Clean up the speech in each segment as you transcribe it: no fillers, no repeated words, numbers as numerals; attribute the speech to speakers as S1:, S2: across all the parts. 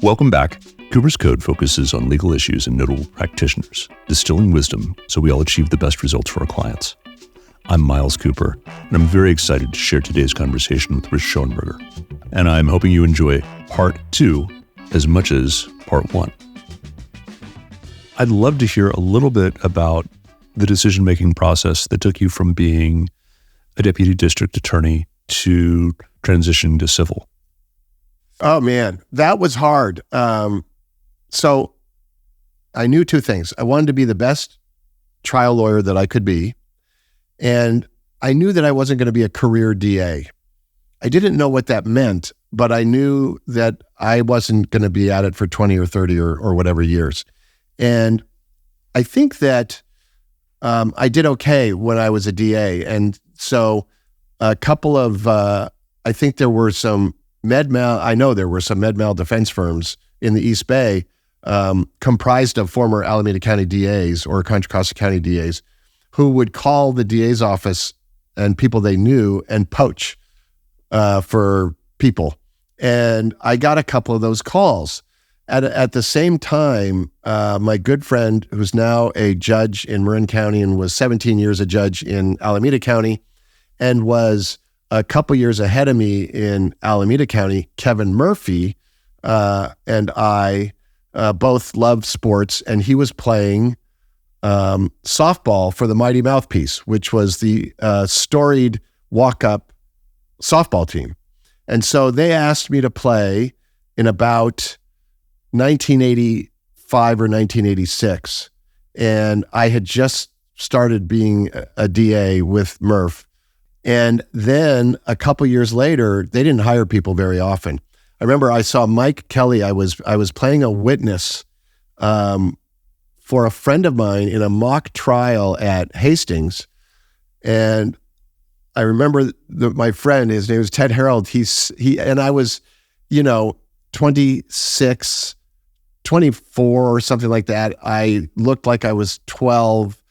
S1: Welcome back. Cooper's Code focuses on legal issues and notable practitioners, distilling wisdom so we all achieve the best results for our clients. I'm Miles Cooper, and I'm very excited to share today's conversation with Richard Schoenberger. And I'm hoping you enjoy part 2 as much as part 1. I'd love to hear a little bit about the decision-making process that took you from being a deputy district attorney to transition to civil.
S2: Oh, man, that was hard. So I knew two things. I wanted to be the best trial lawyer that I could be, and I knew that I wasn't going to be a career DA. I didn't know what that meant, but I knew that I wasn't going to be at it for 20 or 30 or whatever years. And I think that I did okay when I was a DA. And so a couple of, I think there were some I know there were some med mal defense firms in the East Bay comprised of former Alameda County DAs or Contra Costa County DAs who would call the DA's office and people they knew and poach for people. And I got a couple of those calls. At the same time, my good friend, who's now a judge in Marin County and was 17 years a judge in Alameda County and was a couple years ahead of me in Alameda County, Kevin Murphy, and I both loved sports, and he was playing softball for the Mighty Mouthpiece, which was the storied Walkup softball team. And so they asked me to play in about 1985 or 1986. And I had just started being a DA with Murph. And then a couple years later, they didn't hire people very often. I remember I saw Mike Kelly. I was playing a witness for a friend of mine in a mock trial at Hastings. And I remember my friend, his name was Ted Harold. And I was, 26, 24 or something like that. I looked like I was 12.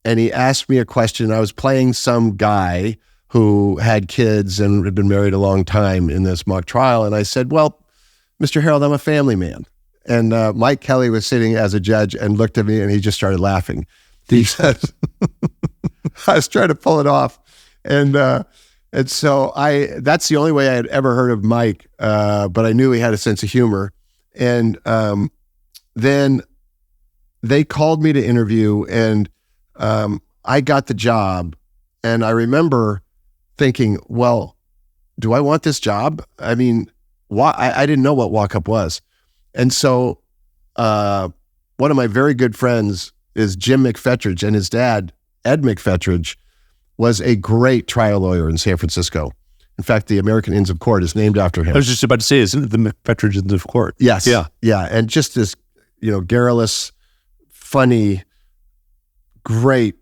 S2: And he asked me a question. I was playing some guy who had kids and had been married a long time in this mock trial. And I said, well, Mr. Harold, I'm a family man. And Mike Kelly was sitting as a judge and looked at me and he just started laughing. He said, I was trying to pull it off. And so that's the only way I had ever heard of Mike, but I knew he had a sense of humor. And then they called me to interview, and I got the job. And I remember thinking, well, do I want this job? I mean, I didn't know what Walkup was. And so one of my very good friends is Jim McFetridge, and his dad, Ed McFetridge, was a great trial lawyer in San Francisco. In fact, the American Inns of Court is named after him.
S1: I was just about to say, isn't it the McFetridge Inns of Court?
S2: Yes. Yeah. And just this, garrulous, funny, great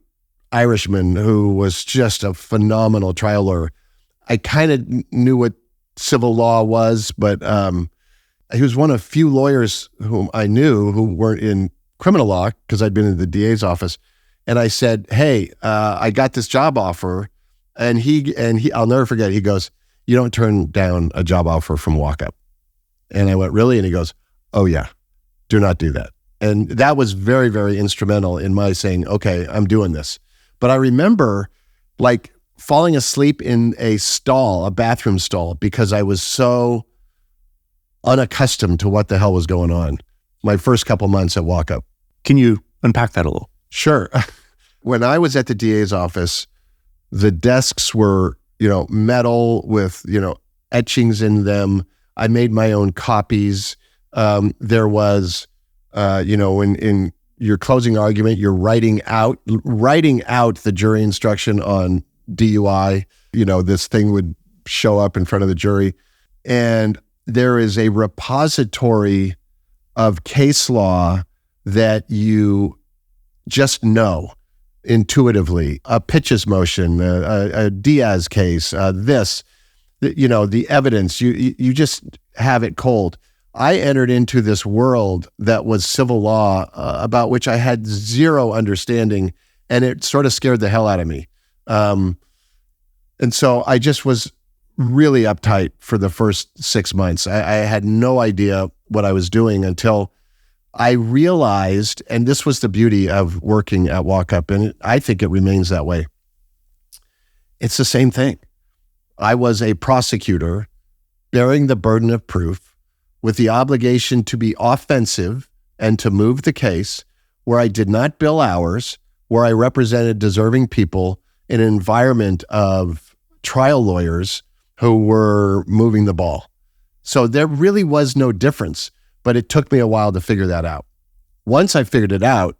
S2: Irishman who was just a phenomenal trial lawyer. I kind of knew what civil law was, but he was one of few lawyers whom I knew who weren't in criminal law because I'd been in the DA's office. And I said, hey, I got this job offer. And he, I'll never forget, he goes, you don't turn down a job offer from Walkup. And I went, really? And he goes, oh yeah, do not do that. And that was very, very instrumental in my saying, okay, I'm doing this. But I remember like falling asleep in a bathroom stall, because I was so unaccustomed to what the hell was going on my first couple months at Walkup.
S1: Can you unpack that a little?
S2: Sure. When I was at the DA's office, the desks were, metal with, etchings in them. I made my own copies. There was, in your closing argument, you're writing out the jury instruction on DUI. This thing would show up in front of the jury. And there is a repository of case law that you just know intuitively. A Pitch's motion, a Diaz case, the evidence, you just have it cold. I entered into this world that was civil law about which I had zero understanding, and it sort of scared the hell out of me. And so I just was really uptight for the first 6 months. I had no idea what I was doing until I realized, and this was the beauty of working at Walkup, and I think it remains that way. It's the same thing. I was a prosecutor bearing the burden of proof with the obligation to be offensive and to move the case, where I did not bill hours, where I represented deserving people in an environment of trial lawyers who were moving the ball. So there really was no difference, but it took me a while to figure that out. Once I figured it out,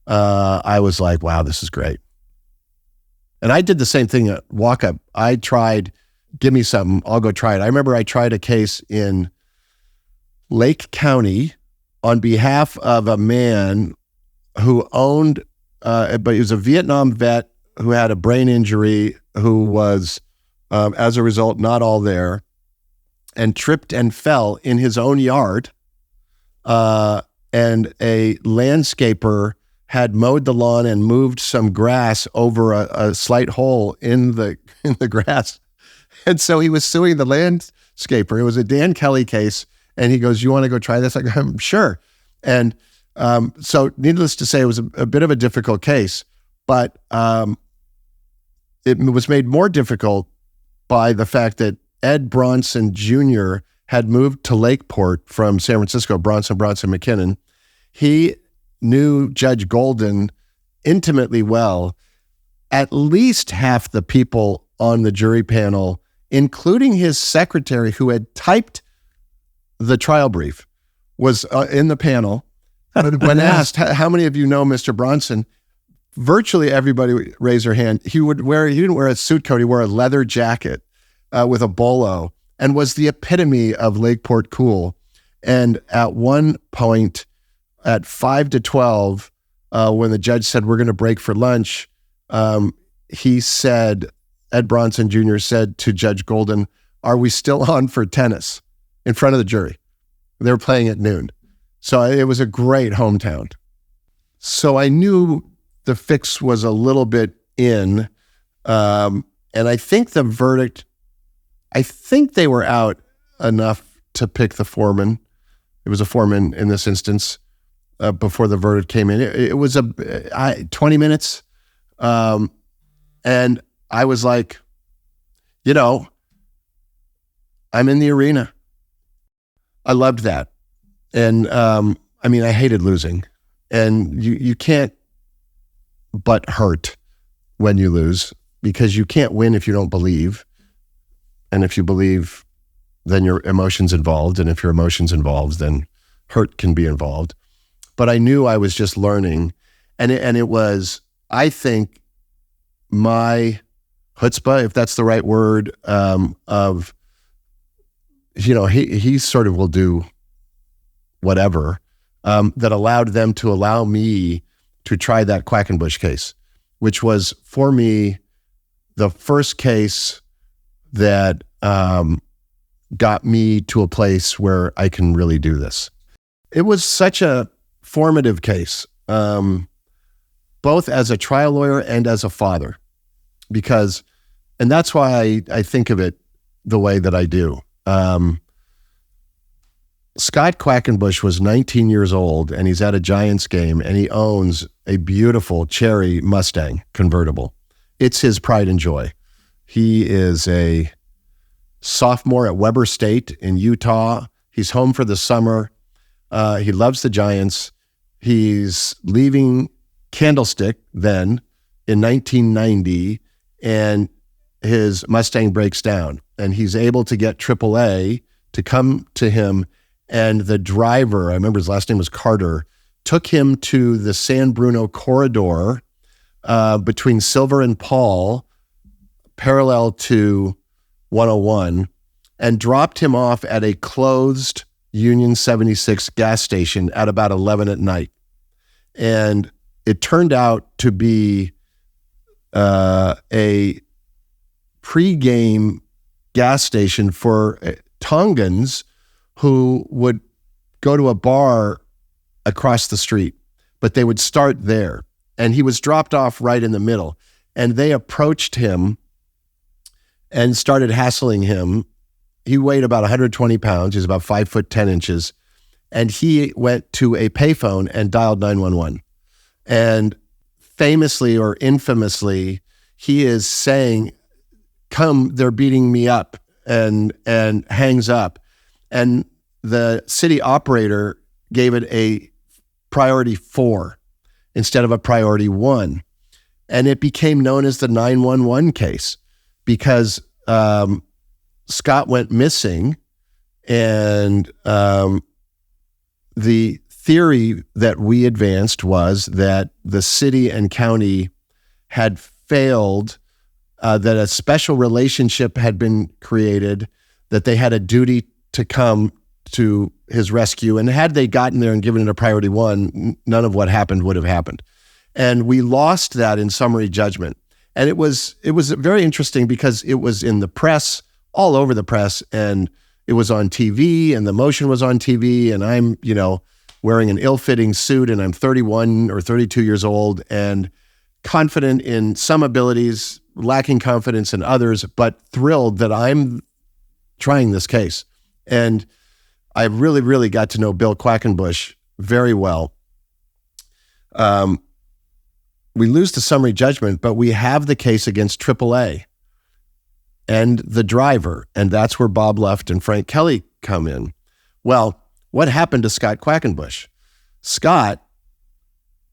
S2: I was like, wow, this is great. And I did the same thing at Walkup. I tried, give me something, I'll go try it. I remember I tried a case in Lake County on behalf of a man who owned, but he was a Vietnam vet who had a brain injury, who was, as a result, not all there, and tripped and fell in his own yard. And a landscaper had mowed the lawn and moved some grass over a slight hole in the grass. And so he was suing the landscaper. It was a Dan Kelly case. And he goes, you want to go try this? I go, I'm sure. And so needless to say, it was a bit of a difficult case, but it was made more difficult by the fact that Ed Bronson Jr. had moved to Lakeport from San Francisco, Bronson McKinnon. He knew Judge Golden intimately well. At least half the people on the jury panel, including his secretary who had typed the trial brief, was in the panel. When asked, how many of you know Mr. Bronson? Virtually everybody raised their hand. He didn't wear a suit coat, he wore a leather jacket with a bolo, and was the epitome of Lakeport cool. And at one point, at 5 to 12, when the judge said, we're going to break for lunch, he said, Ed Bronson Jr. said to Judge Golden, are we still on for tennis? In front of the jury. They were playing at noon. So it was a great hometown. So I knew the fix was a little bit in. And I think the verdict, I think they were out enough to pick the foreman. It was a foreman in this instance before the verdict came in. It was 20 minutes. And I was like, I'm in the arena. I loved that. And I hated losing. And you can't but hurt when you lose, because you can't win if you don't believe. And if you believe, then your emotion's involved. And if your emotion's involved, then hurt can be involved. But I knew I was just learning. And it was, I think, my chutzpah, if that's the right word, of, he sort of will do whatever, that allowed them to allow me to try that Quackenbush case, which was, for me, the first case that got me to a place where I can really do this. It was such a formative case, both as a trial lawyer and as a father, and that's why I think of it the way that I do. Scott Quackenbush was 19 years old, and he's at a Giants game, and he owns a beautiful cherry Mustang convertible. It's his pride and joy. He is a sophomore at Weber State in Utah. He's home for the summer. He loves the Giants. He's leaving Candlestick then in 1990, and his Mustang breaks down, and he's able to get AAA to come to him. And the driver, I remember his last name was Carter, took him to the San Bruno corridor between Silver and Paul, parallel to 101, and dropped him off at a closed Union 76 gas station at about 11 at night. And it turned out to be a pre-game gas station for Tongans who would go to a bar across the street, but they would start there. And he was dropped off right in the middle. And they approached him and started hassling him. He weighed about 120 pounds. He's about 5'10". And he went to a payphone and dialed 911. And famously or infamously, he is saying, "Come, they're beating me up," and hangs up. And the city operator gave it a priority 4 instead of a priority 1. And it became known as the 911 case because Scott went missing, and the theory that we advanced was that the city and county had failed, that a special relationship had been created, that they had a duty to come to his rescue. And had they gotten there and given it a priority 1, none of what happened would have happened. And we lost that in summary judgment. And it was very interesting because it was in the press, all over the press, and it was on TV, and the motion was on TV, and I'm, wearing an ill-fitting suit, and I'm 31 or 32 years old and confident in some abilities, lacking confidence in others, but thrilled that I'm trying this case. And I really, really got to know Bill Quackenbush very well. We lose the summary judgment, but we have the case against AAA and the driver, and that's where Bob Luft and Frank Kelly come in. Well, what happened to Scott Quackenbush? Scott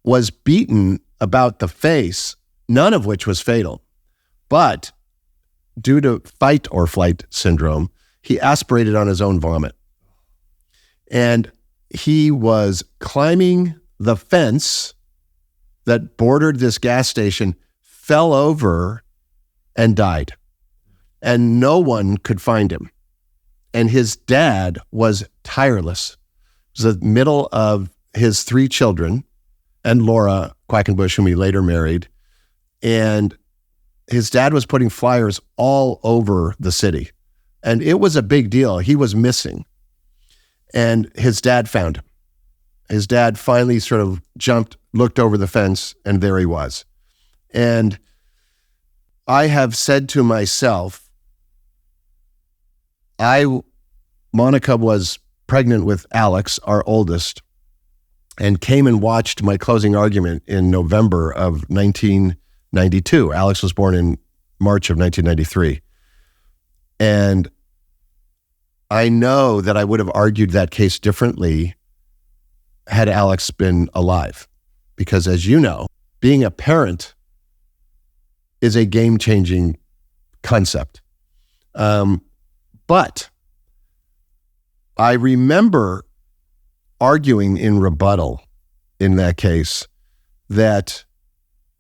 S2: was beaten about the face, none of which was fatal, but due to fight or flight syndrome, he aspirated on his own vomit. And he was climbing the fence that bordered this gas station, fell over, and died. And no one could find him. And his dad was tireless. It was the middle of his 3 children and Laura Quackenbush, whom he later married. And his dad was putting flyers all over the city. And it was a big deal. He was missing. And his dad found him. His dad finally sort of jumped, looked over the fence, and there he was. And I have said to myself, Monica was pregnant with Alex, our oldest, and came and watched my closing argument in November of 1992. Alex was born in March of 1993. And I know that I would have argued that case differently had Alex been alive. Because as you know, being a parent is a game-changing concept. But I remember arguing in rebuttal in that case that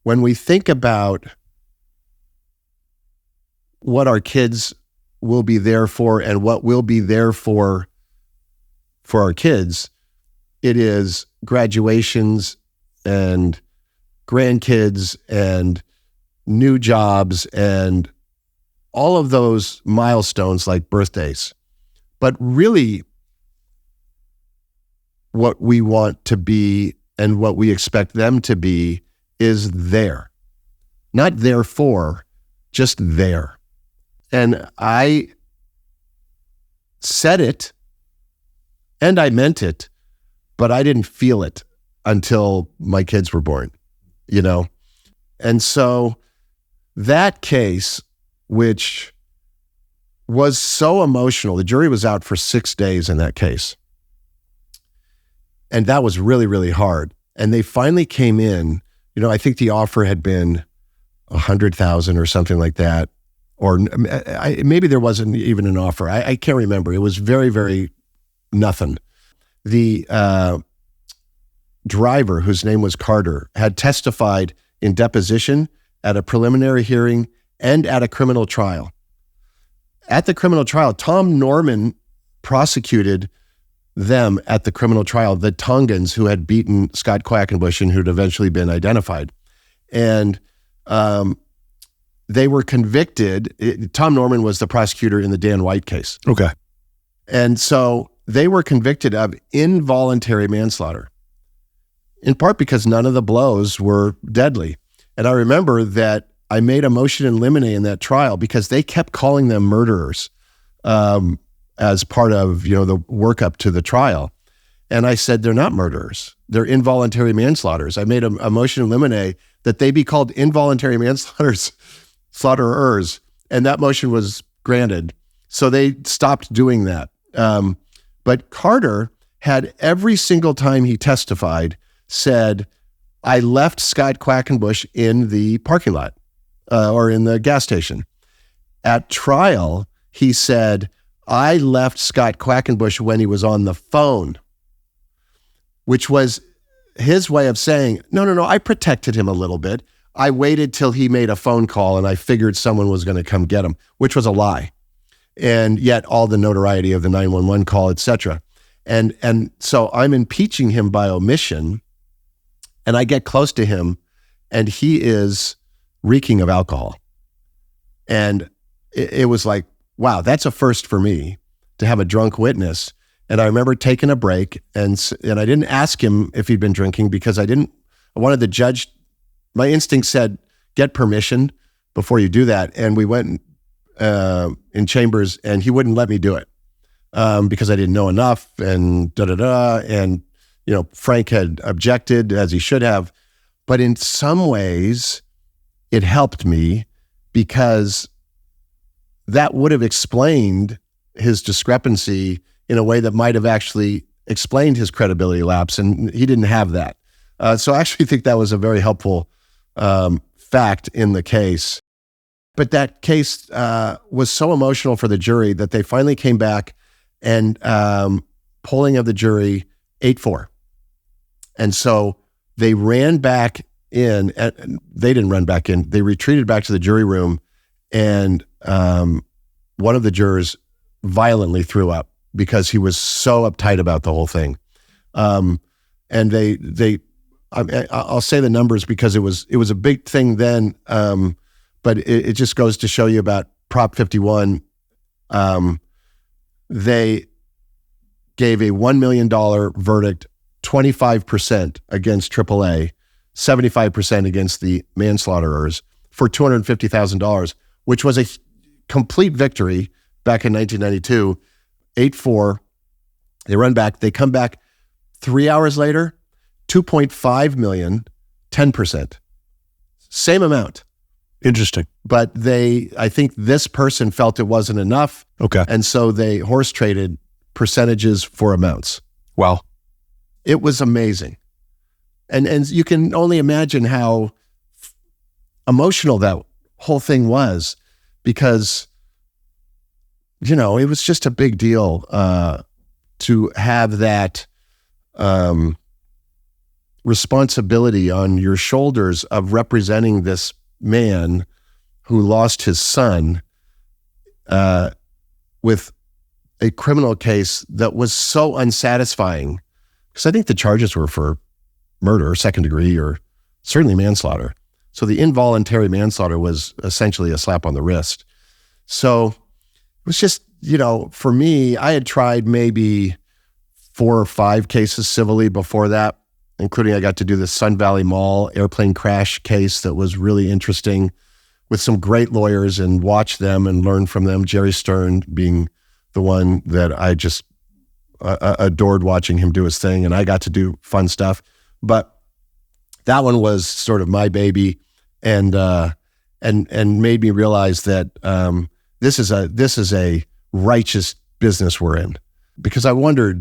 S2: when we think about what our kids will be there for and what will be there for our kids, it is graduations and grandkids and new jobs and all of those milestones like birthdays. But really, what we want to be and what we expect them to be is there. Not therefore, just there. And I said it and I meant it, but I didn't feel it until my kids were born, And so that case, which was so emotional, the jury was out for 6 days in that case. And that was really, really hard. And they finally came in, I think the offer had been $100,000 or something like that. Or maybe there wasn't even an offer. I can't remember. It was very, very nothing. The driver, whose name was Carter, had testified in deposition at a preliminary hearing and at a criminal trial. At the criminal trial, Tom Norman prosecuted them at the criminal trial, the Tongans who had beaten Scott Quackenbush and who'd eventually been identified. And they were convicted. Tom Norman was the prosecutor in the Dan White case.
S1: Okay.
S2: And so they were convicted of involuntary manslaughter, in part because none of the blows were deadly. And I remember that I made a motion in limine in that trial because they kept calling them murderers as part of, the workup to the trial. And I said, they're not murderers. They're involuntary manslaughters. I made a motion in limine that they be called involuntary slaughterers. And that motion was granted. So they stopped doing that. But Carter had every single time he testified said, I left Scott Quackenbush in the parking lot or in the gas station. At trial, he said, I left Scott Quackenbush when he was on the phone, which was his way of saying, no, I protected him a little bit. I waited till he made a phone call and I figured someone was going to come get him, which was a lie. And yet all the notoriety of the 911 call, et cetera. And so I'm impeaching him by omission, and I get close to him and he is reeking of alcohol. And it was like, wow, that's a first for me to have a drunk witness. And I remember taking a break and I didn't ask him if he'd been drinking because I wanted the judge, my instinct said, get permission before you do that. And we went in chambers and he wouldn't let me do it because I didn't know enough and And, Frank had objected as he should have. But in some ways, it helped me because that would have explained his discrepancy in a way that might have actually explained his credibility lapse, and he didn't have that. So I actually think that was a very helpful fact in the case. But that case was so emotional for the jury that they finally came back and polling of the jury 8-4. And so they ran back in, and they didn't run back in, they retreated back to the jury room, and one of the jurors violently threw up because he was so uptight about the whole thing. And I'll say the numbers because it was a big thing then, but it just goes to show you about Prop 51. They gave a $1 million verdict, 25% against AAA, 75% against the manslaughterers for $250,000, which was a complete victory back in 1992, 8-4. They run back. They come back 3 hours later, 2.5 million, 10%. Same amount.
S1: Interesting.
S2: But I think this person felt it wasn't enough.
S1: Okay.
S2: And so they horse traded percentages for amounts.
S1: Wow.
S2: It was amazing. And you can only imagine how emotional that whole thing was because, it was just a big deal to have that responsibility on your shoulders of representing this man who lost his son with a criminal case that was so unsatisfying. Because I think the charges were for murder, second degree, or certainly manslaughter. So the involuntary manslaughter was essentially a slap on the wrist. So it was just, for me, I had tried maybe 4 or 5 cases civilly before that, including I got to do the Sun Valley Mall airplane crash case that was really interesting with some great lawyers and watch them and learn from them. Jerry Stern being the one that I just adored watching him do his thing, and I got to do fun stuff. But that one was sort of my baby, and made me realize that this is a righteous business we're in. Because I wondered,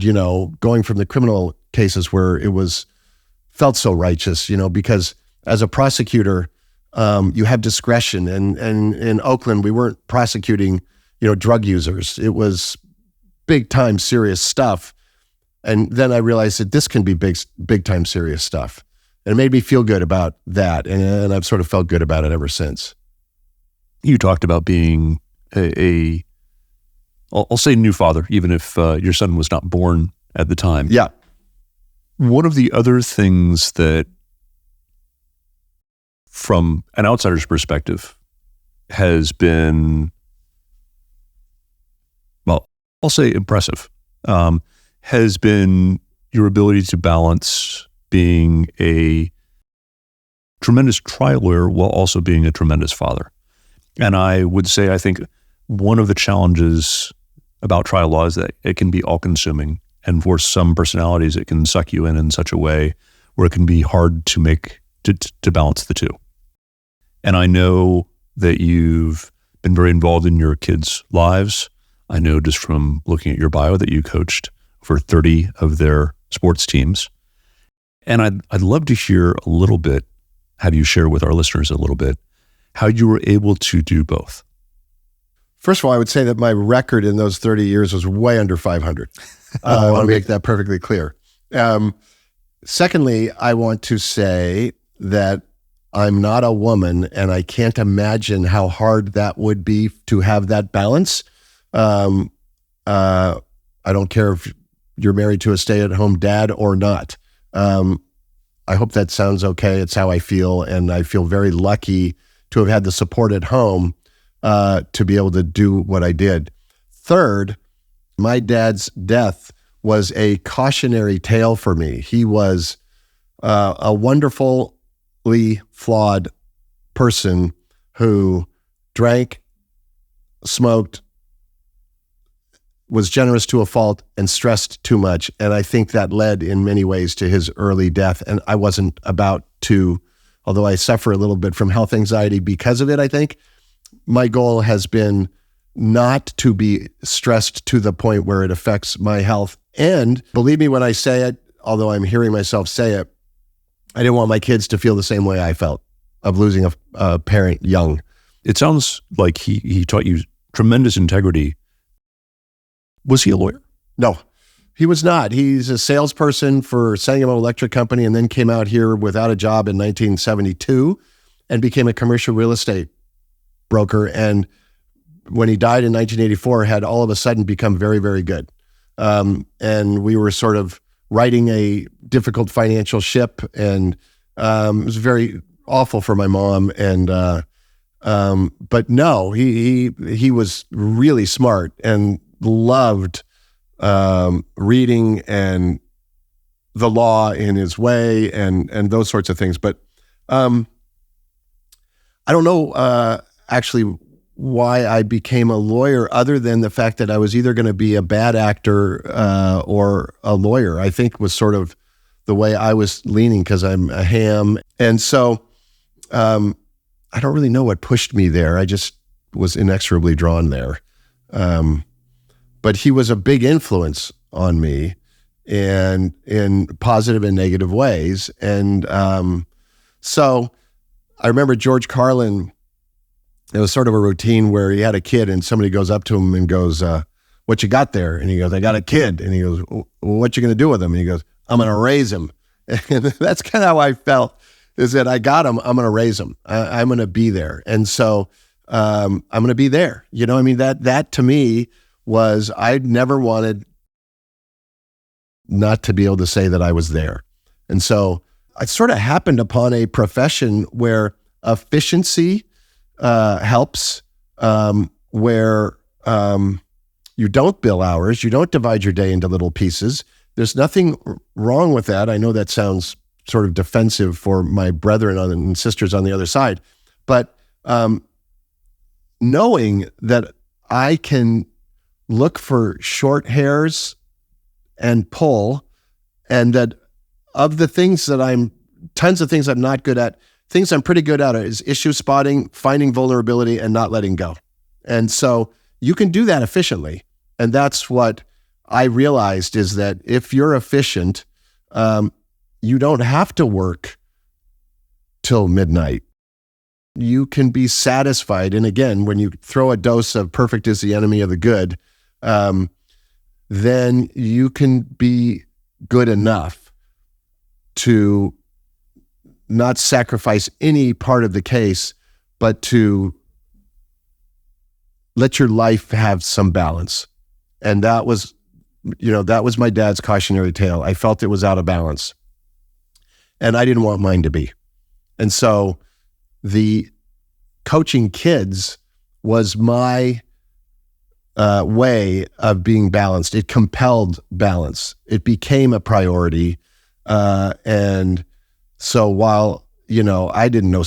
S2: going from the criminal cases where it felt so righteous, because as a prosecutor, you have discretion, and in Oakland we weren't prosecuting, drug users. It was big time serious stuff. And then I realized that this can be big time serious stuff. And it made me feel good about that. And I've sort of felt good about it ever since.
S1: You talked about being I'll say new father, even if your son was not born at the time.
S2: Yeah.
S1: One of the other things that, from an outsider's perspective, has been, well, I'll say impressive, has been your ability to balance being a tremendous trial lawyer while also being a tremendous father. And I would say, I think one of the challenges about trial law is that it can be all-consuming. And for some personalities, it can suck you in such a way where it can be hard to balance the two. And I know that you've been very involved in your kids' lives. I know just from looking at your bio that you coached over 30 of their sports teams. And I'd love to hear a little bit, have you share with our listeners a little bit, how you were able to do both.
S2: First of all, I would say that my record in those 30 years was way under 500. I want to make that perfectly clear. Secondly, I want to say that I'm not a woman, and I can't imagine how hard that would be to have that balance. I don't care if you're married to a stay-at-home dad or not. I hope that sounds okay. It's how I feel, and I feel very lucky to have had the support at home to be able to do what I did. Third, my dad's death was a cautionary tale for me. He was a wonderfully flawed person who drank, smoked, was generous to a fault, and stressed too much. And I think that led in many ways to his early death. And I wasn't about to, although I suffer a little bit from health anxiety because of it, I think, my goal has been not to be stressed to the point where it affects my health. And believe me when I say it, although I'm hearing myself say it, I didn't want my kids to feel the same way I felt of losing a parent young.
S1: It sounds like he taught you tremendous integrity. Was he a lawyer?
S2: No, he was not. He's a salesperson for Sonoma Electric Company, and then came out here without a job in 1972 and became a commercial real estate broker. And when he died in 1984, had all of a sudden become very, very good. And we were sort of riding a difficult financial ship, and it was very awful for my mom. And but no, he was really smart and loved reading and the law in his way and those sorts of things. But I don't know actually why I became a lawyer, other than the fact that I was either going to be a bad actor or a lawyer. I think was sort of the way I was leaning, because I'm a ham. And so I don't really know what pushed me there. I just was inexorably drawn there. But he was a big influence on me, and in positive and negative ways. And so I remember George Carlin, it was sort of a routine where he had a kid and somebody goes up to him and goes, what you got there? And he goes, I got a kid. And he goes, well, what you going to do with him? And he goes, I'm going to raise him. And that's kind of how I felt, is that I got him, I'm going to raise him. I'm going to be there. And so I'm going to be there. You know, I mean, that to me was, I'd never wanted not to be able to say that I was there. And so I sort of happened upon a profession where efficiency helps, where you don't bill hours, you don't divide your day into little pieces. There's nothing wrong with that. I know that sounds sort of defensive for my brethren and sisters on the other side, but knowing that I can look for short hairs and pull, and that of the things that tons of things I'm not good at, things I'm pretty good at is issue spotting, finding vulnerability, and not letting go. And so you can do that efficiently. And that's what I realized, is that if you're efficient, you don't have to work till midnight. You can be satisfied. And again, when you throw a dose of perfect is the enemy of the good, then you can be good enough to not sacrifice any part of the case, but to let your life have some balance. And that was my dad's cautionary tale. I felt it was out of balance, and I didn't want mine to be. And so the coaching kids was my way of being balanced. It compelled balance. It became a priority. And so while I didn't know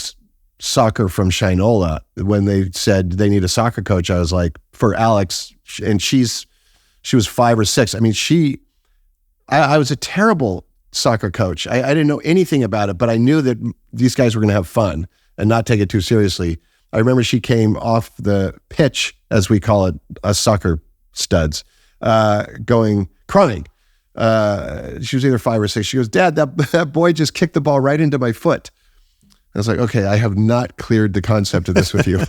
S2: soccer from Shinola. When they said they need a soccer coach, I was like, for Alex, and she was 5 or 6. I mean, I was a terrible soccer coach. I didn't know anything about it, but I knew that these guys were going to have fun and not take it too seriously. I remember she came off the pitch, as we call it, us soccer studs, crying. She was either 5 or 6. She goes, "Dad, that boy just kicked the ball right into my foot." I was like, okay, I have not cleared the concept of this with you.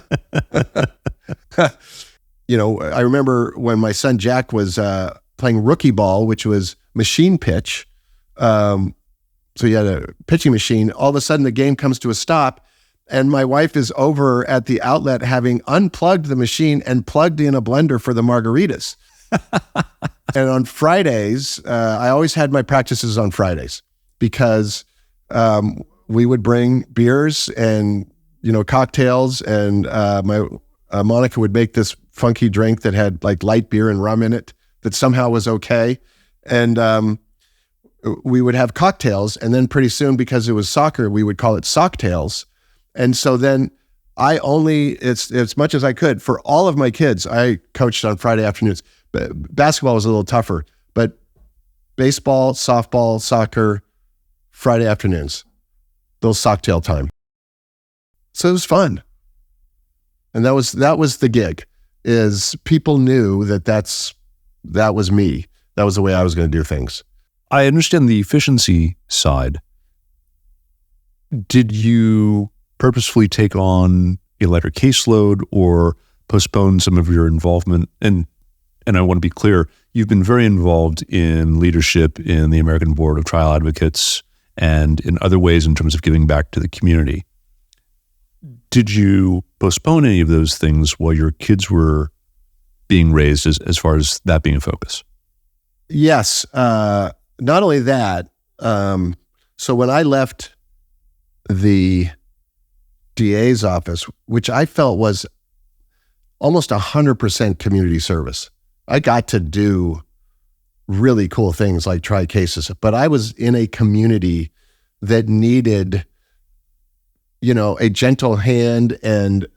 S2: I remember when my son Jack was playing rookie ball, which was machine pitch. So you had a pitching machine. All of a sudden, the game comes to a stop, and my wife is over at the outlet having unplugged the machine and plugged in a blender for the margaritas. And on Fridays, I always had my practices on Fridays because we would bring beers and cocktails, and Monica would make this funky drink that had like light beer and rum in it that somehow was okay, and we would have cocktails, and then pretty soon, because it was soccer, we would call it socktails. And so then it's as much as I could for all of my kids, I coached on Friday afternoons. Basketball was a little tougher, but baseball, softball, soccer, Friday afternoons, those socktail time. So it was fun. And that was the gig, is people knew that was me. That was the way I was going to do things.
S1: I understand the efficiency side. Did you purposefully take on a lighter caseload or postpone some of your involvement? And I want to be clear, you've been very involved in leadership in the American Board of Trial Advocates and in other ways in terms of giving back to the community. Did you postpone any of those things while your kids were being raised as far as that being a focus?
S2: Yes. Not only that, so when I left the DA's office, which I felt was almost 100% community service, I got to do really cool things like try cases, but I was in a community that needed, a gentle hand and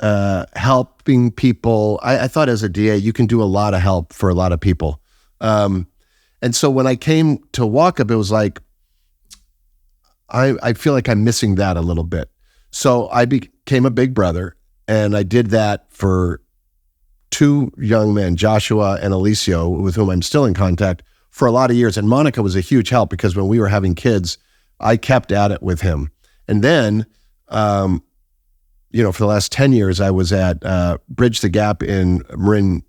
S2: helping people. I thought as a DA, you can do a lot of help for a lot of people. And so when I came to Walkup, it was like, I feel like I'm missing that a little bit. So I became a big brother, and I did that for 2 young men, Joshua and Alicio, with whom I'm still in contact, for a lot of years. And Monica was a huge help because when we were having kids, I kept at it with him. And then, for the last 10 years, I was at Bridge the Gap in Marin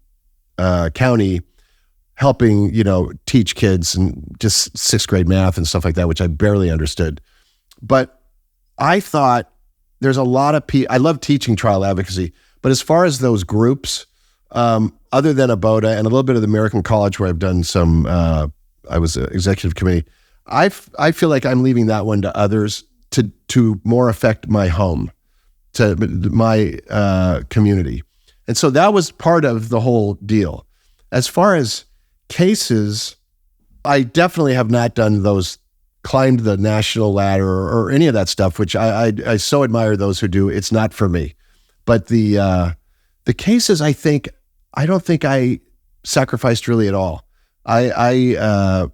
S2: County, helping, teach kids and just 6th grade math and stuff like that, which I barely understood. But I thought there's a lot of people, I love teaching trial advocacy, but as far as those groups, other than Aboda and a little bit of the American College where I've done some, I was executive committee, I feel like I'm leaving that one to others to more affect my home, to my community. And so that was part of the whole deal. As far as cases, I definitely have not done those, climbed the national ladder or any of that stuff, which I so admire those who do. It's not for me. But the cases, I don't think I sacrificed really at all. I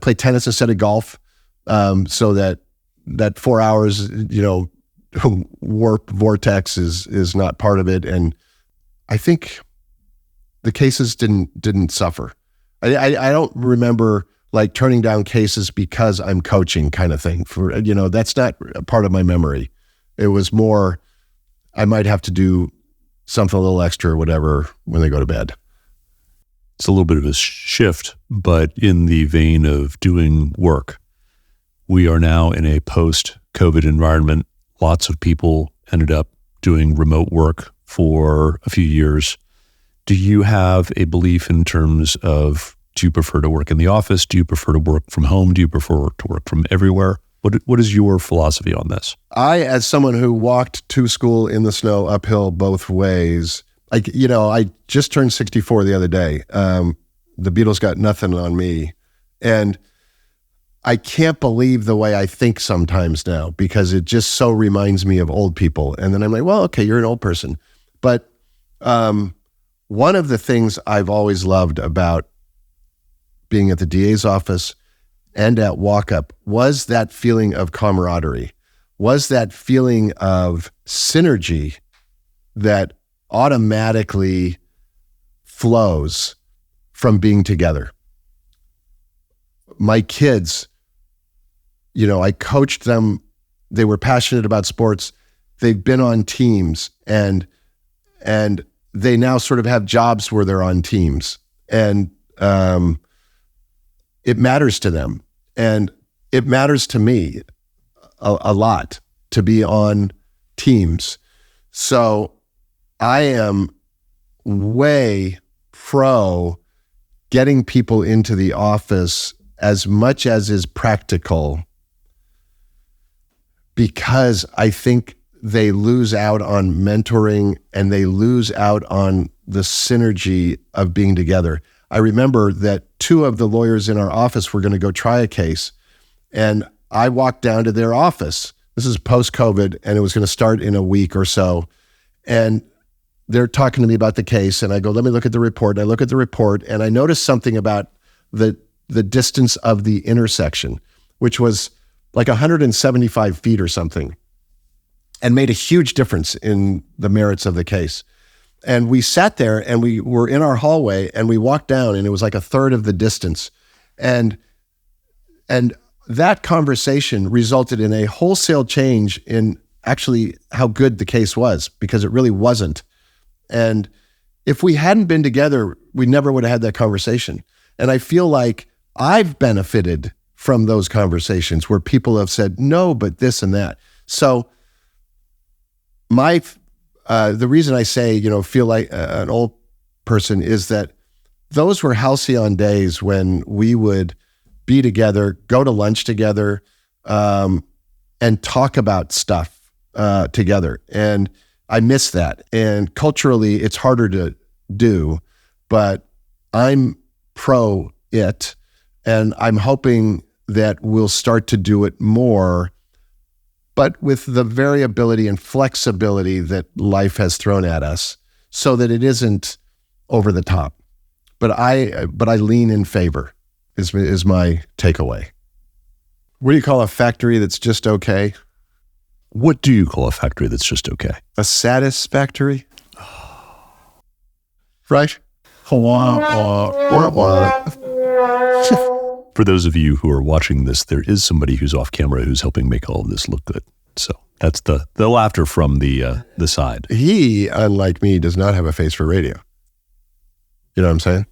S2: play tennis instead of golf, so that 4 hours, warp vortex is not part of it. And I think the cases didn't suffer. I don't remember like turning down cases because I'm coaching kind of thing. That's not a part of my memory. It was more, I might have to do something a little extra or whatever when they go to bed.
S1: It's a little bit of a shift, but in the vein of doing work, we are now in a post-COVID environment. Lots of people ended up doing remote work for a few years. Do you have a belief in terms of, do you prefer to work in the office? Do you prefer to work from home? Do you prefer to work from everywhere? What is your philosophy on this?
S2: I, as someone who walked to school in the snow uphill both ways, I just turned 64 the other day. The Beatles got nothing on me. And I can't believe the way I think sometimes now, because it just so reminds me of old people. And then I'm like, well, okay, you're an old person. But one of the things I've always loved about being at the DA's office and at Walkup was that feeling of camaraderie, was that feeling of synergy that automatically flows from being together. My kids, I coached them. They were passionate about sports. They've been on teams, and they now sort of have jobs where they're on teams, and it matters to them, and it matters to me a lot to be on teams. So I am way pro getting people into the office as much as is practical, because I think they lose out on mentoring and they lose out on the synergy of being together. I remember that 2 of the lawyers in our office were going to go try a case, and I walked down to their office. This is post-COVID, and it was going to start in a week or so. And they're talking to me about the case, and I go, let me look at the report. And I look at the report, and I noticed something about the distance of the intersection, which was like 175 feet or something, and made a huge difference in the merits of the case. And we sat there, and we were in our hallway, and we walked down, and it was like a third of the distance. And that conversation resulted in a wholesale change in actually how good the case was, because it really wasn't. And if we hadn't been together, we never would have had that conversation. And I feel like I've benefited from those conversations where people have said, no, but this and that. So the reason I say, feel like an old person is that those were halcyon days when we would be together, go to lunch together, and talk about stuff together. And I miss that. And culturally, it's harder to do, but I'm pro it. And I'm hoping that we'll start to do it more, but with the variability and flexibility that life has thrown at us, so that it isn't over the top. But I lean in favor is my takeaway. What do you call a factory that's just okay?
S1: What do you call a factory that's just okay?
S2: A satisfactory? Right?
S1: For those of you who are watching this, there is somebody who's off camera who's helping make all of this look good. So that's the laughter from the side.
S2: He, unlike me, does not have a face for radio. You know what I'm saying?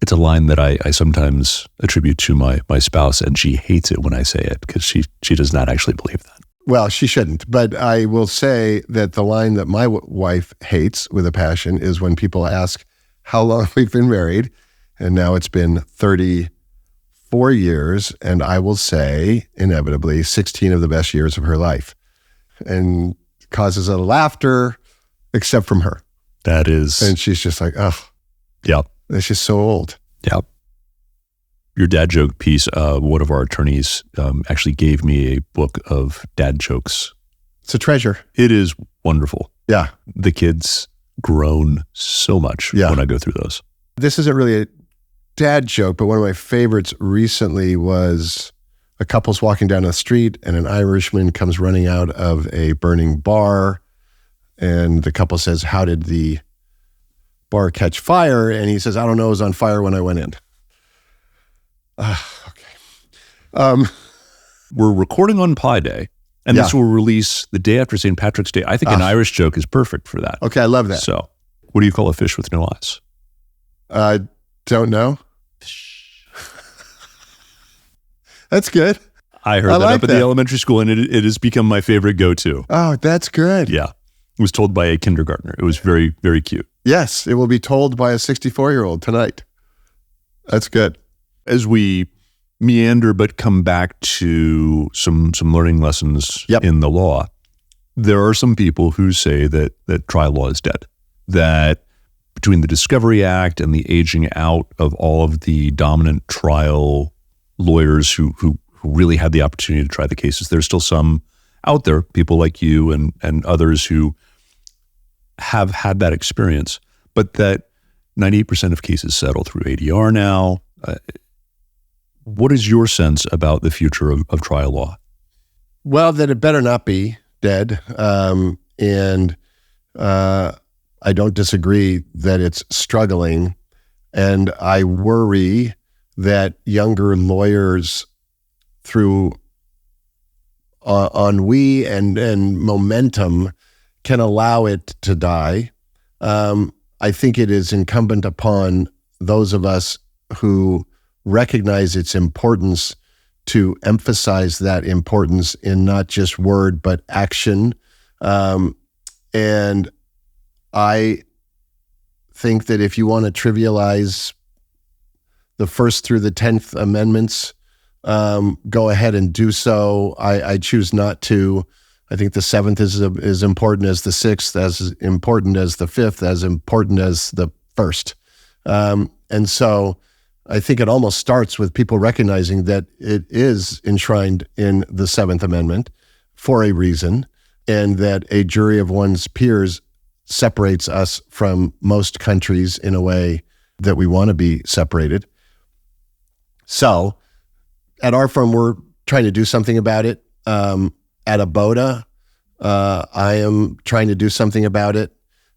S1: It's a line that I sometimes attribute to my spouse, and she hates it when I say it because she does not actually believe that.
S2: Well, she shouldn't. But I will say that the line that my wife hates with a passion is when people ask how long we've been married. And now it's been 34 years. And I will say, inevitably, 16 of the best years of her life. And causes a laughter, except from her.
S1: That is.
S2: And she's just like, oh.
S1: Yep.
S2: It's just so old.
S1: Yep. Your dad joke piece, one of our attorneys actually gave me a book of dad jokes.
S2: It's a treasure.
S1: It is wonderful.
S2: Yeah.
S1: The kids groan so much when I go through those.
S2: This isn't really a dad joke, but one of my favorites recently was a couple's walking down the street and an Irishman comes running out of a burning bar. And the couple says, how did the bar catch fire? And he says, I don't know, it was on fire when I went in. Okay.
S1: We're recording on Pi Day, and this will release the day after St. Patrick's Day. I think an Irish joke is perfect for that.
S2: Okay, I love that.
S1: So, what do you call a fish with no eyes?
S2: Don't know. That's good.
S1: I heard that up at the elementary school, and it has become my favorite go-to.
S2: Oh, that's good.
S1: Yeah. It was told by a kindergartner. It was very, very cute.
S2: Yes, it will be told by a 64-year-old tonight. That's good.
S1: As we meander but come back to some learning lessons in the law, there are some people who say that trial law is dead, that between the Discovery Act and the aging out of all of the dominant trial lawyers who who really had the opportunity to try the cases. There's still some out there, people like you and others who have had that experience, but that 98% of cases settle through ADR now. What is your sense about the future of trial law?
S2: Well, that it better not be dead. And I don't disagree that it's struggling. And I worry that younger lawyers, through ennui and momentum, can allow it to die. I think it is incumbent upon those of us who recognize its importance to emphasize that importance in not just word, but action. And I think that if you want to trivialize the First through the 10th Amendments, go ahead and do so. I choose not to. I think the 7th is as important as the 6th, as important as the 5th, as important as the 1st. And so I think it almost starts with people recognizing that it is enshrined in the 7th Amendment for a reason, and that a jury of one's peers separates us from most countries in a way that we want to be separated. So at our firm, we're trying to do something about it. At Alameda, I am trying to do something about it.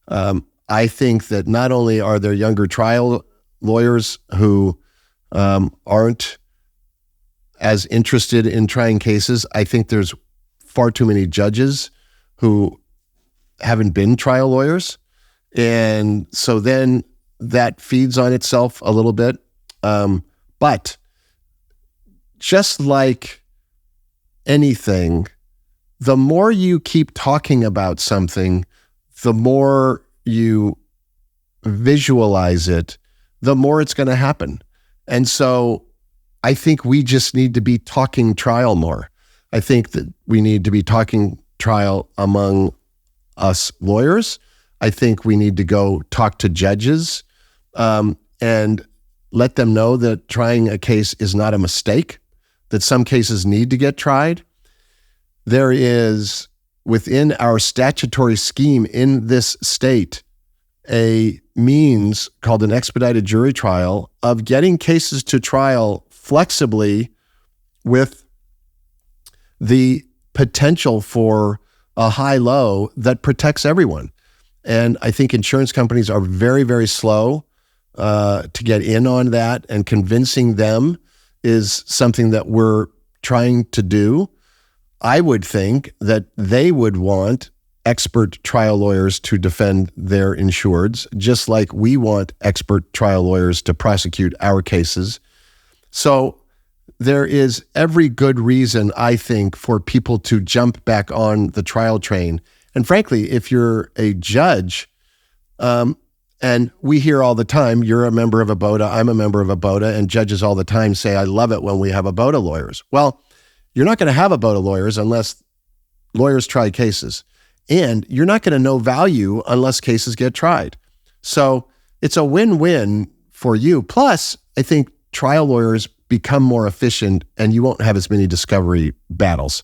S2: I think that not only are there younger trial lawyers who aren't as interested in trying cases, I think there's far too many judges who haven't been trial lawyers. And so then that feeds on itself a little bit. But just like anything, the more you keep talking about something, the more you visualize it, the more it's going to happen. And so I think we just need to be talking trial more. I think that we need to be talking trial among us lawyers. I think we need to go talk to judges and let them know that trying a case is not a mistake, that some cases need to get tried. There is, within our statutory scheme in this state, a means called an expedited jury trial of getting cases to trial flexibly with the potential for a high-low that protects everyone. And I think insurance companies are very, very slow to get in on that, and convincing them is something that we're trying to do. I would think that they would want expert trial lawyers to defend their insureds, just like we want expert trial lawyers to prosecute our cases. So there is every good reason, I think, for people to jump back on the trial train. And frankly, if you're a judge, and we hear all the time, you're a member of ABOTA, I'm a member of ABOTA, and judges all the time say, I love it when we have ABOTA lawyers. Well, you're not going to have ABOTA lawyers unless lawyers try cases. And you're not going to know value unless cases get tried. So it's a win-win for you. Plus, I think trial lawyers become more efficient, and you won't have as many discovery battles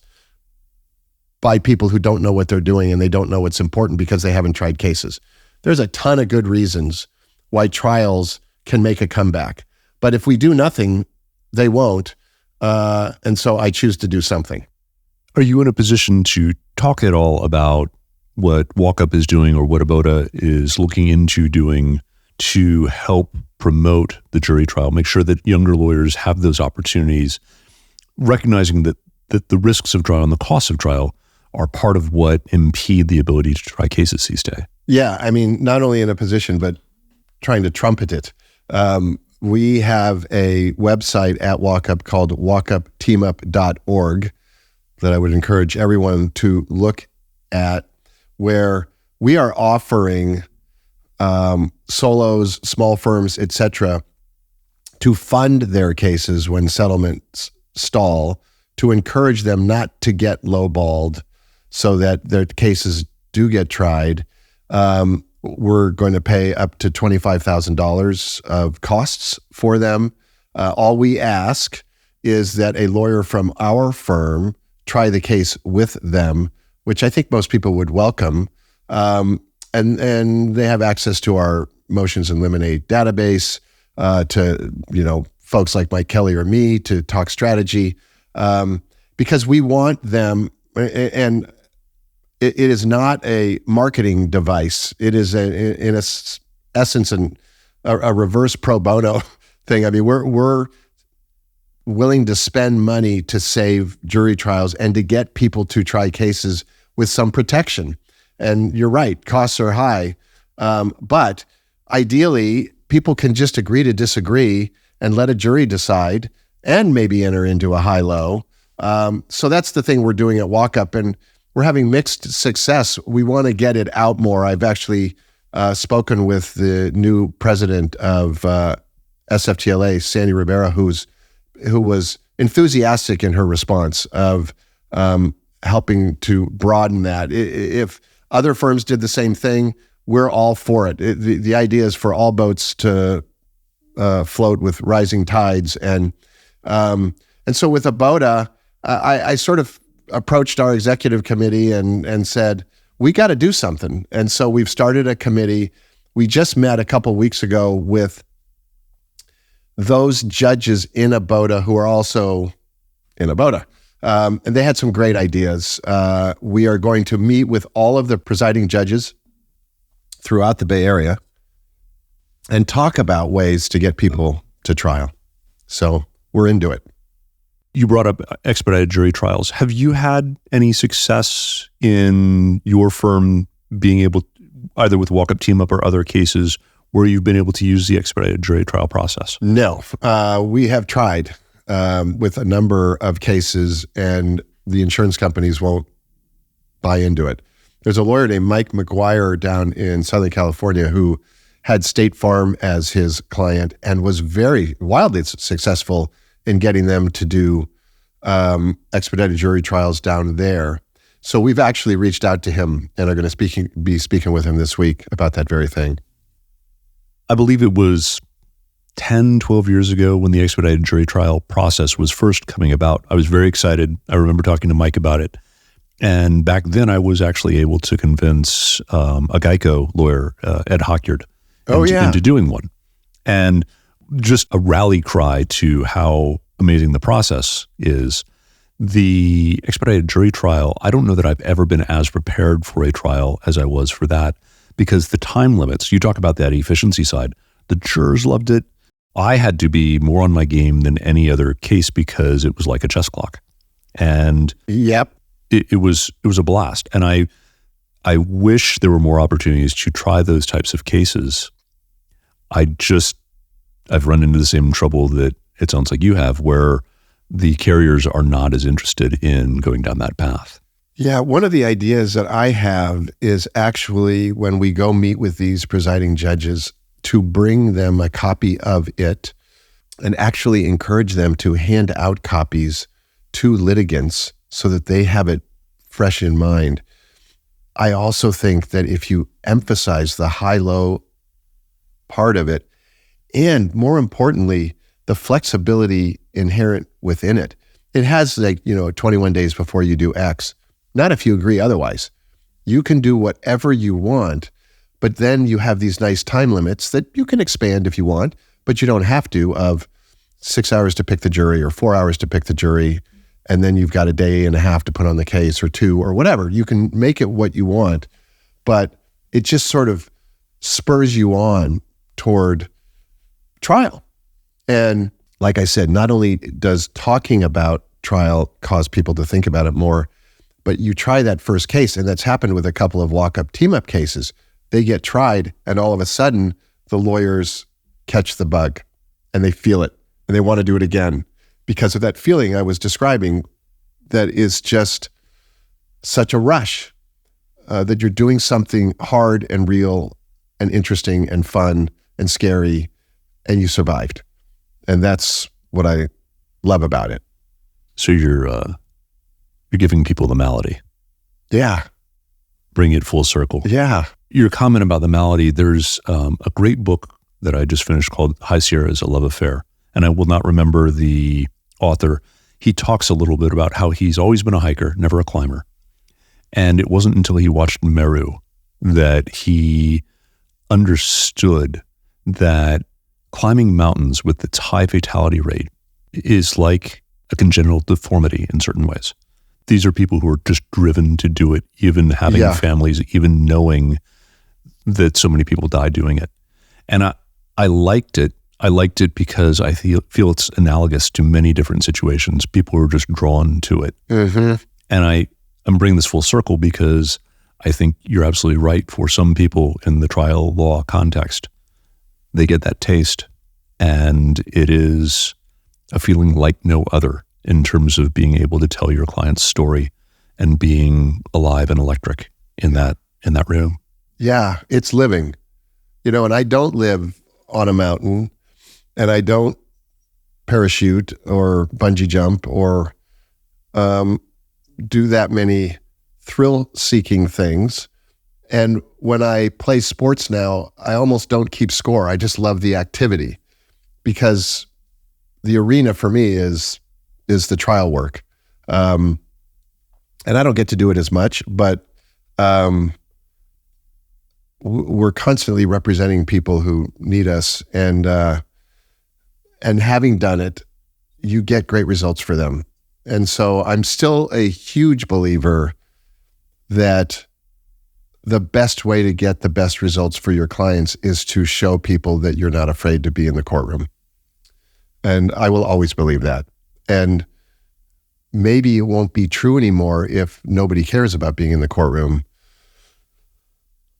S2: by people who don't know what they're doing and they don't know what's important because they haven't tried cases. There's a ton of good reasons why trials can make a comeback. But if we do nothing, they won't. And so I choose to do something.
S1: Are you in a position to talk at all about what Walkup is doing or what ABOTA is looking into doing to help promote the jury trial, make sure that younger lawyers have those opportunities, recognizing that the risks of trial and the costs of trial are part of what impede the ability to try cases these days?
S2: Yeah, I mean, not only in a position, but trying to trumpet it. We have a website at Walkup called walkupteamup.org that I would encourage everyone to look at, where we are offering solos, small firms, etc., to fund their cases when settlements stall, to encourage them not to get lowballed so that their cases do get tried. We're going to pay up to $25,000 of costs for them. All we ask is that a lawyer from our firm try the case with them, which I think most people would welcome. And they have access to our motions in limine database, to folks like Mike Kelly or me to talk strategy, because we want them. And it is not a marketing device. It is in essence a reverse pro bono thing. I mean, we're willing to spend money to save jury trials and to get people to try cases with some protection. And you're right, costs are high. But ideally, people can just agree to disagree and let a jury decide and maybe enter into a high-low. So that's the thing we're doing at Walkup, and we're having mixed success. We want to get it out more. I've actually spoken with the new president of SFTLA, Sandy Rivera, who was enthusiastic in her response of helping to broaden that. If other firms did the same thing, we're all for it. The idea is for all boats to float with rising tides. And so with ABOTA, I sort of approached our executive committee and said, we got to do something. And so we've started a committee. We just met a couple weeks ago with those judges in ABOTA who are also in ABOTA. And they had some great ideas. We are going to meet with all of the presiding judges throughout the Bay Area and talk about ways to get people to trial. So we're into it.
S1: You brought up expedited jury trials. Have you had any success in your firm being able, either with Walkup Team Up or other cases, where you've been able to use the expedited jury trial process?
S2: No. We have tried with a number of cases, and the insurance companies won't buy into it. There's a lawyer named Mike McGuire down in Southern California who had State Farm as his client and was very wildly successful in getting them to do expedited jury trials down there. So we've actually reached out to him and are going to be speaking with him this week about that very thing.
S1: I believe it was 10, 12 years ago when the expedited jury trial process was first coming about. I was very excited. I remember talking to Mike about it. And back then I was actually able to convince a Geico lawyer, Ed Hockyard, into doing one. And just a rally cry to how amazing the process is. The expedited jury trial, I don't know that I've ever been as prepared for a trial as I was for that, because the time limits, you talk about that efficiency side, the jurors loved it. I had to be more on my game than any other case because it was like a chess clock. And
S2: yep,
S1: it was a blast. And I wish there were more opportunities to try those types of cases. I've run into the same trouble that it sounds like you have, where the carriers are not as interested in going down that path.
S2: Yeah, one of the ideas that I have is actually when we go meet with these presiding judges to bring them a copy of it and actually encourage them to hand out copies to litigants so that they have it fresh in mind. I also think that if you emphasize the high-low part of it, and more importantly, the flexibility inherent within it. It has 21 days before you do X. Not if you agree otherwise. You can do whatever you want, but then you have these nice time limits that you can expand if you want, but you don't have to, of 6 hours to pick the jury or 4 hours to pick the jury, and then you've got a day and a half to put on the case or 2 or whatever. You can make it what you want, but it just sort of spurs you on toward trial. And like I said, not only does talking about trial cause people to think about it more, but you try that first case, and that's happened with a couple of Walkup team-up cases. They get tried, and all of a sudden, the lawyers catch the bug, and they feel it, and they want to do it again because of that feeling I was describing that is just such a rush, that you're doing something hard and real and interesting and fun and scary, and you survived. And that's what I love about it.
S1: So you're giving people the malady.
S2: Yeah.
S1: Bring it full circle.
S2: Yeah.
S1: Your comment about the malady, there's a great book that I just finished called High Sierra is a Love Affair. And I will not remember the author, he talks a little bit about how he's always been a hiker, never a climber. And it wasn't until he watched Meru that he understood that climbing mountains with its high fatality rate is like a congenital deformity in certain ways. These are people who are just driven to do it, even having families, even knowing that so many people die doing it. And I liked it. I liked it because I feel it's analogous to many different situations. People are just drawn to it. Mm-hmm. And I'm bringing this full circle because I think you're absolutely right. For some people in the trial law context, they get that taste, and it is a feeling like no other in terms of being able to tell your client's story and being alive and electric in that room.
S2: Yeah, it's living. And I don't live on a mountain, and I don't parachute or bungee jump or do that many thrill-seeking things. And when I play sports now, I almost don't keep score. I just love the activity, because the arena for me is the trial work. And I don't get to do it as much, but we're constantly representing people who need us. And having done it, you get great results for them. And so I'm still a huge believer that the best way to get the best results for your clients is to show people that you're not afraid to be in the courtroom. And I will always believe that. And maybe it won't be true anymore if nobody cares about being in the courtroom.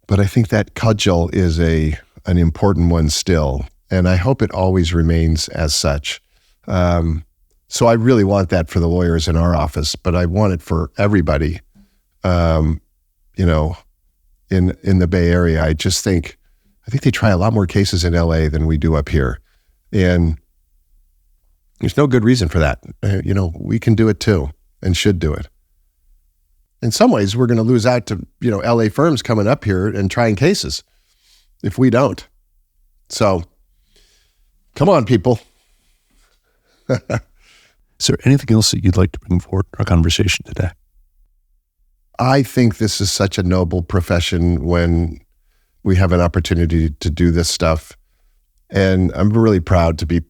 S2: But I think that cudgel is an important one still. And I hope it always remains as such. So I really want that for the lawyers in our office, but I want it for everybody, in the Bay Area. I think they try a lot more cases in LA than we do up here. And there's no good reason for that. We can do it too and should do it. In some ways, we're going to lose out to, LA firms coming up here and trying cases if we don't. So come on, people.
S1: Is there anything else that you'd like to bring forward in our conversation today?
S2: I think this is such a noble profession when we have an opportunity to do this stuff. And I'm really proud to be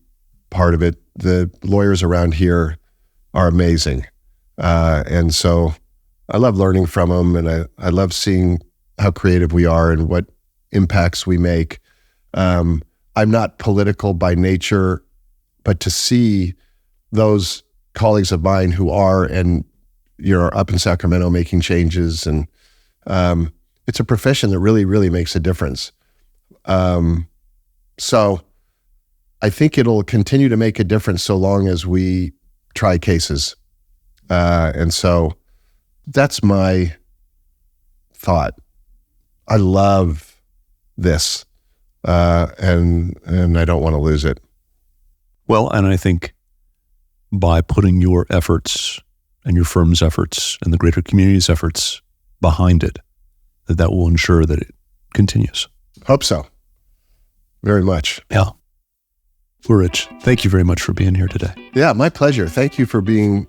S2: part of it. The lawyers around here are amazing. And so I love learning from them, and I love seeing how creative we are and what impacts we make. I'm not political by nature, but to see those colleagues of mine who are, and up in Sacramento making changes, and it's a profession that really, really makes a difference. So I think it'll continue to make a difference so long as we try cases. And so that's my thought. I love this, and I don't want to lose it.
S1: Well, and I think by putting your efforts and your firm's efforts and the greater community's efforts behind it, that will ensure that it continues.
S2: Hope so. Very much.
S1: Yeah. Well, Rich, thank you very much for being here today.
S2: Yeah, my pleasure. Thank you for being,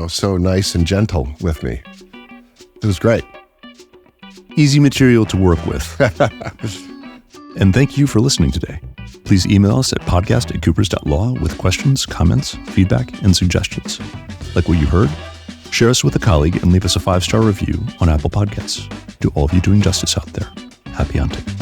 S2: so nice and gentle with me. It was great.
S1: Easy material to work with. And thank you for listening today. Please email us at podcast@coopers.law with questions, comments, feedback, and suggestions. Like what you heard? Share us with a colleague and leave us a 5-star review on Apple Podcasts. To all of you doing justice out there, happy hunting.